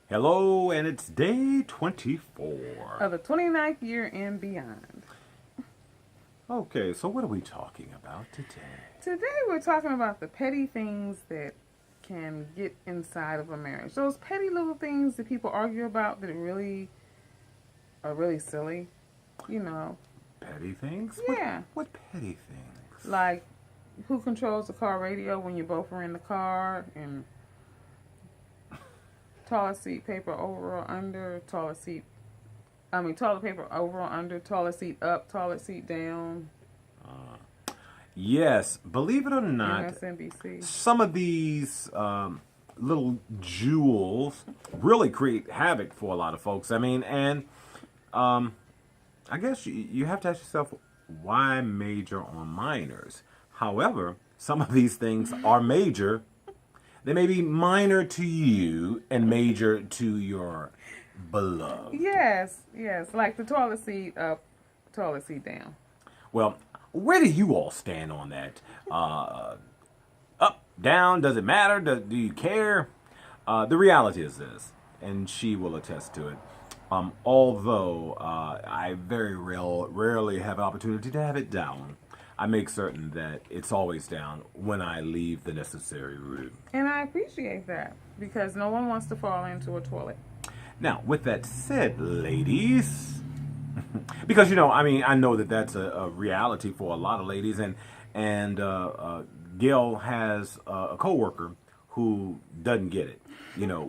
Hello, and it's day 24. Of the 29th year and beyond. Okay, so what are we talking about today? Today we're talking about the petty things that can get inside of a marriage. Those petty little things that people argue about that really are really silly. You know, Petty things? yeah. What petty things? Like who controls the car radio when you both are in the car, and toilet seat paper over or under, toilet paper over or under, toilet seat up, toilet seat down. Yes, believe it or not, MSNBC. some of these little jewels really create havoc for a lot of folks. I mean, and I guess you have to ask yourself, why major on minors? However, some of these things are major. They may be minor to you and major to your beloved. Yes, like the toilet seat up, toilet seat down. Well, where do you all stand on that? Up, down, does it matter? Do you care? The reality is this, and she will attest to it. Although I very rarely have an opportunity to have it down, I make certain that it's always down when I leave the necessary room. And I appreciate that because no one wants to fall into a toilet. Now, with that said, ladies, because I know that that's a reality for a lot of ladies, and Gil has a coworker who doesn't get it,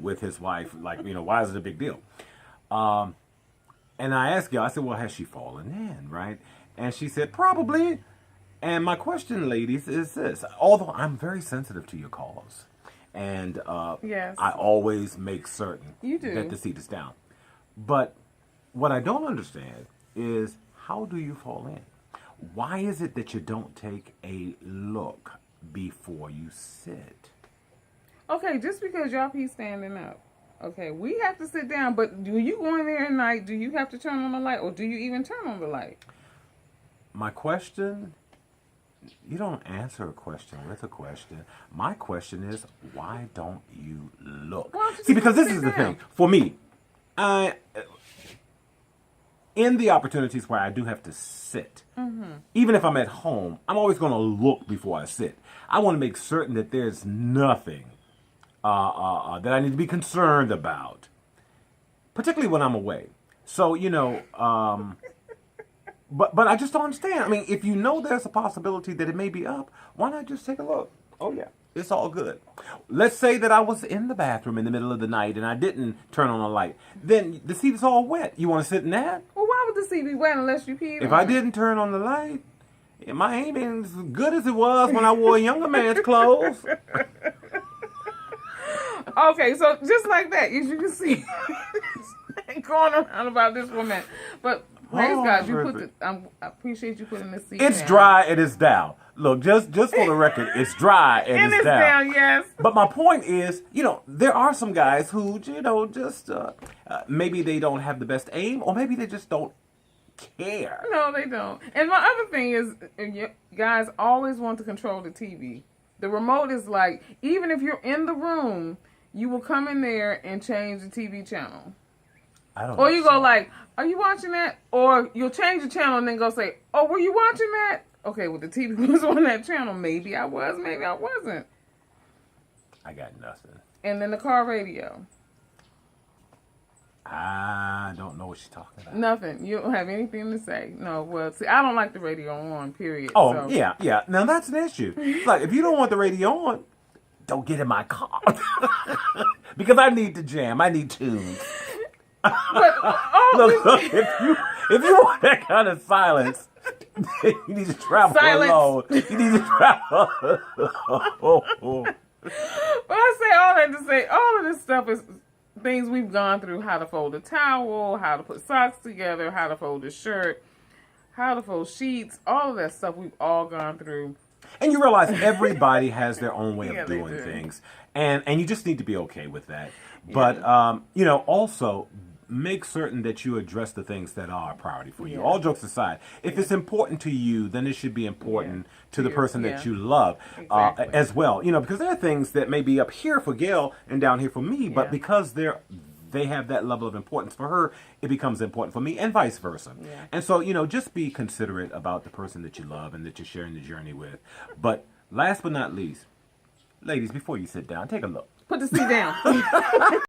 with his wife. Like, why is it a big deal? And I asked Gil, I said, well, has she fallen in, right? And she said, probably. And my question, ladies, is this. Although I'm very sensitive to your calls, and Yes. I always make certain You do. that the seat is down. But what I don't understand is, how do you fall in? Why is it that you don't take a look before you sit? Okay, just because y'all keep standing up. Okay, we have to sit down, but do you go in there at night, do you have to turn on the light, or do you even turn on the light? My question, you don't answer a question with a question. My question is, why don't you look? Why don't you See, just because this sit is the down? thing. For me, in the opportunities where I do have to sit, even if I'm at home, I'm always going to look before I sit. I want to make certain that there's nothing that I need to be concerned about, particularly when I'm away. So, but I just don't understand. I mean, if you know there's a possibility that it may be up, why not just take a look? Oh, yeah, it's all good. Let's say that I was in the bathroom in the middle of the night and I didn't turn on a light. Then the seat is all wet. You want to sit in that? Well, why would the seat be wet unless you peed If on I it? didn't turn on the light, my aim ain't as good as it was when I wore a younger man's clothes. Okay, so just like that, as you can see, going around about this woman. But praise Oh, God, you perfect. I appreciate you putting the seat It's down. dry and it's down. Look, just for the record, it's dry and, And it's down, yes. But my point is, there are some guys who, just maybe they don't have the best aim, or maybe they just don't care. No, they don't. And my other thing is, you guys always want to control the TV. The remote is like, even if you're in the room, you will come in there and change the TV channel. I don't. Or you go understand. like, are you watching that? Or you'll change the channel and then go say, oh, were you watching that? Okay, well, the TV was on that channel. Maybe I was, maybe I wasn't. I got nothing. And then the car radio. I don't know what she's talking about. Nothing. You don't have anything to say. No, well, see, I don't like the radio on, period. Oh, so. yeah. Now that's an issue. It's like, if you don't want the radio on, don't get in my car. Because I need to jam. I need tunes. But, oh, Look, if you want that kind of silence, you need to travel Silence. alone. You need to travel alone. But I say all that to say all of this stuff is things we've gone through: how to fold a towel, how to put socks together, how to fold a shirt, how to fold sheets. All of that stuff we've all gone through. And you realize everybody has their own way Yeah, of they doing do. things. And you just need to be okay with that. But, also make certain that you address the things that are a priority for you. Yeah. All jokes aside, if it's important to you, then it should be important to the Yeah. person Yeah. that you love Exactly. as well. Because there are things that may be up here for Gail and down here for me, but Yeah. because they're they have that level of importance for her, it becomes important for me, and vice versa. Yeah. And so, just be considerate about the person that you love and that you're sharing the journey with. But last but not least, ladies, before you sit down, take a look. Put the seat down.